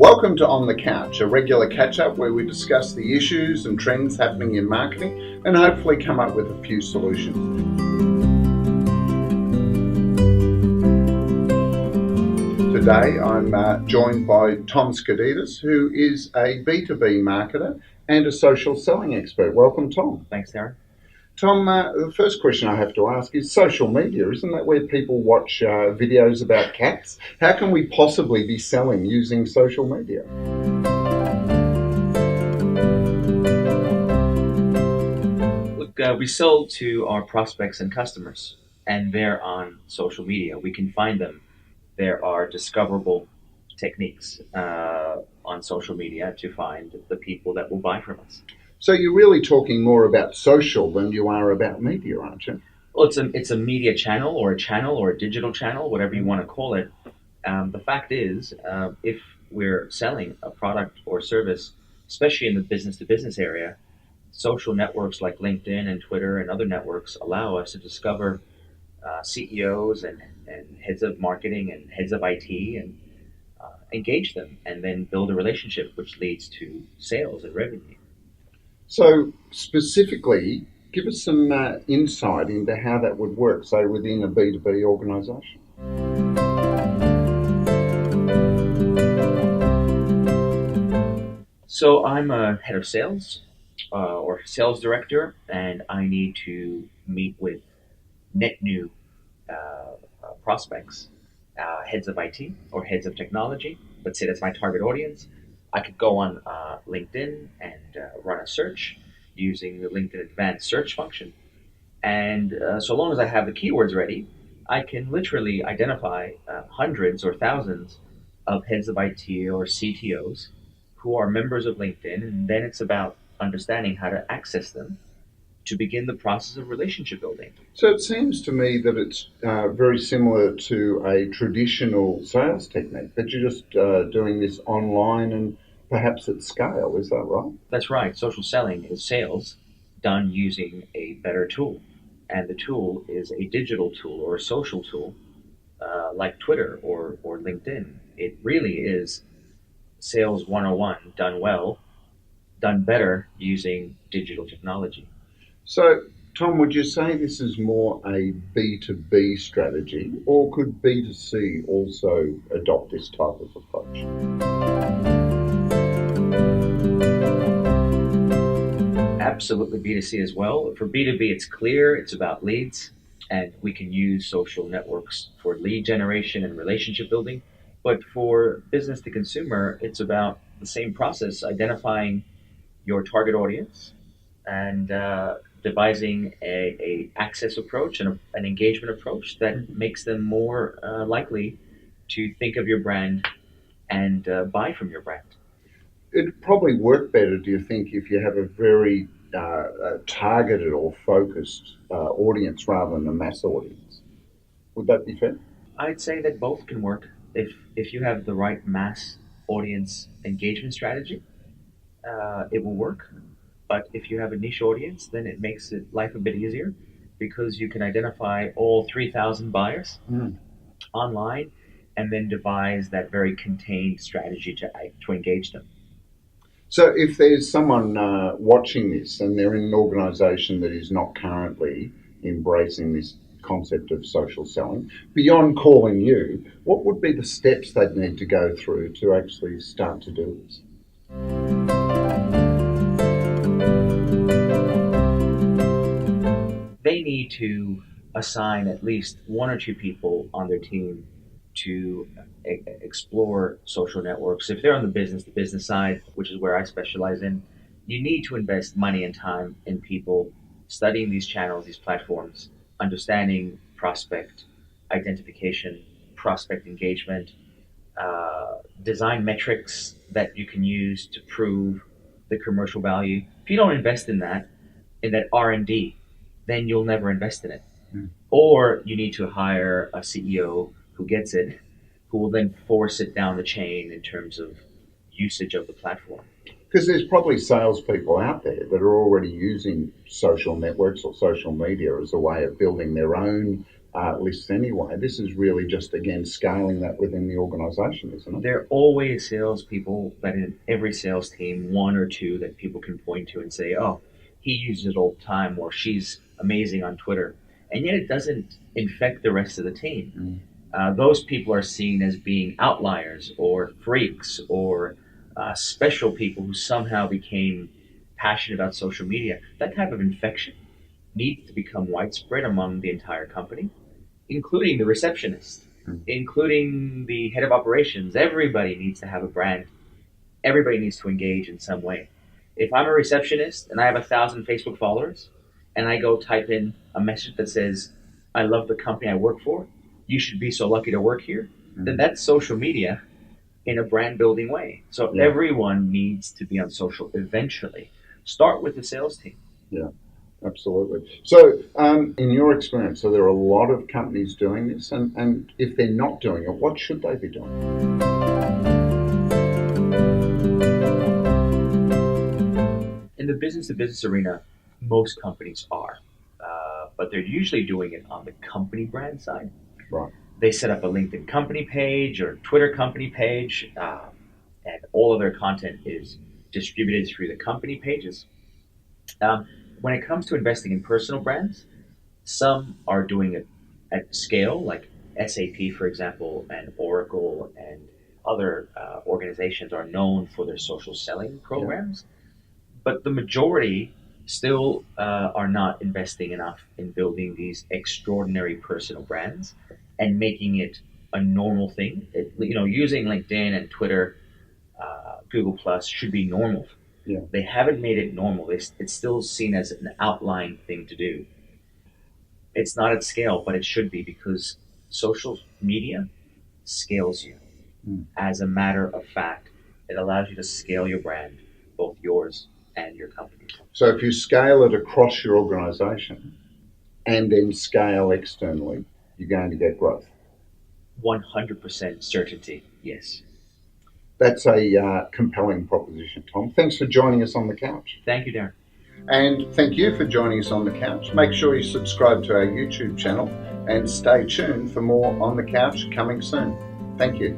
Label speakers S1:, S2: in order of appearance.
S1: Welcome to On the Couch, a regular catch-up where we discuss the issues and trends happening in marketing and hopefully come up with a few solutions. Today I'm joined by Tom Skididis, who is a B2B marketer and a social selling expert. Welcome, Tom.
S2: Thanks, Darren.
S1: Tom, the first question I have to ask is social media. Isn't that where people watch videos about cats? How can we possibly be selling using social media?
S2: Look, we sell to our prospects and customers, and they're on social media. We can find them. There are discoverable techniques on social media to find the people that will buy from us.
S1: So you're really talking more about social than you are about media, aren't you?
S2: Well, it's a media channel or a digital channel, whatever you want to call it. The fact is, if we're selling a product or service, especially in the business to business area, social networks like LinkedIn and Twitter and other networks allow us to discover CEOs and heads of marketing and heads of IT and engage them and then build a relationship which leads to sales and revenue.
S1: So specifically, give us some insight into how that would work, say, within a B2B organisation.
S2: So I'm a head of sales or sales director, and I need to meet with net new prospects, heads of IT or heads of technology. Let's say that's my target audience. I could go on LinkedIn and run a search using the LinkedIn Advanced Search function. And so long as I have the keywords ready, I can literally identify hundreds or thousands of heads of IT or CTOs who are members of LinkedIn. And then it's about understanding how to access them to begin the process of relationship building.
S1: So it seems to me that it's very similar to a traditional sales technique, that you're just doing this online and perhaps at scale. Is that right?
S2: That's right. Social selling is sales done using a better tool. And the tool is a digital tool or a social tool like Twitter or LinkedIn. It really is sales 101 done well, done better using digital technology.
S1: So, Tom, would you say this is more a B2B strategy, or could B2C also adopt this type of approach?
S2: Absolutely B2C as well. For B2B, it's clear, it's about leads, and we can use social networks for lead generation and relationship building. But for business to consumer, it's about the same process, identifying your target audience and devising a access approach and an engagement approach that makes them more likely to think of your brand and buy from your brand.
S1: It'd probably work better, do you think, if you have a very targeted or focused audience rather than a mass audience? Would that be fair?
S2: I'd say that both can work if you have the right mass audience engagement strategy. It will work. But if you have a niche audience, then it makes life a bit easier because you can identify all 3,000 buyers online and then devise that very contained strategy to engage them.
S1: So if there's someone watching this and they're in an organisation that is not currently embracing this concept of social selling, beyond calling you, what would be the steps they'd need to go through to actually start to do this?
S2: They need to assign at least one or two people on their team to explore social networks. If they're on the business to business side, which is where I specialize in, you need to invest money and time in people studying these channels, these platforms, understanding prospect identification, prospect engagement, design metrics that you can use to prove the commercial value. If you don't invest in that R&D, then you'll never invest in it. Or you need to hire a CEO who gets it, who will then force it down the chain in terms of usage of the platform.
S1: Because there's probably salespeople out there that are already using social networks or social media as a way of building their own lists anyway. This is really just, again, scaling that within the organisation, isn't it?
S2: There are always salespeople that in every sales team, one or two that people can point to and say, oh, he uses it all the time, or she's amazing on Twitter. And yet it doesn't infect the rest of the team. Those people are seen as being outliers or freaks or special people who somehow became passionate about social media. That type of infection needs to become widespread among the entire company, including the receptionist, including the head of operations. Everybody needs to have a brand. Everybody needs to engage in some way. If I'm a receptionist and I have 1,000 Facebook followers and I go type in a message that says, I love the company I work for, you should be so lucky to work here, then that's social media in a brand building way. So everyone needs to be on social eventually. Start with the sales team.
S1: Yeah, absolutely. So in your experience, so there are a lot of companies doing this, and if they're not doing it, what should they be doing?
S2: In the business-to-business arena, most companies are, but they're usually doing it on the company brand side.
S1: Right.
S2: They set up a LinkedIn company page or Twitter company page, and all of their content is distributed through the company pages. When it comes to investing in personal brands, some are doing it at scale, like SAP, for example, and Oracle and other organizations are known for their social selling programs. But the majority still are not investing enough in building these extraordinary personal brands and making it a normal thing. Using LinkedIn and Twitter, Google Plus should be normal.
S1: Yeah.
S2: They haven't made it normal. It's still seen as an outlying thing to do. It's not at scale, but it should be, because social media scales you. As a matter of fact, it allows you to scale your brand, both yours and your company.
S1: So if you scale it across your organisation and then scale externally, you're going to get growth.
S2: 100% certainty, yes.
S1: That's a compelling proposition, Tom. Thanks for joining us on the couch.
S2: Thank you, Darren.
S1: And thank you for joining us on the couch. Make sure you subscribe to our YouTube channel and stay tuned for more On the Couch coming soon. Thank you.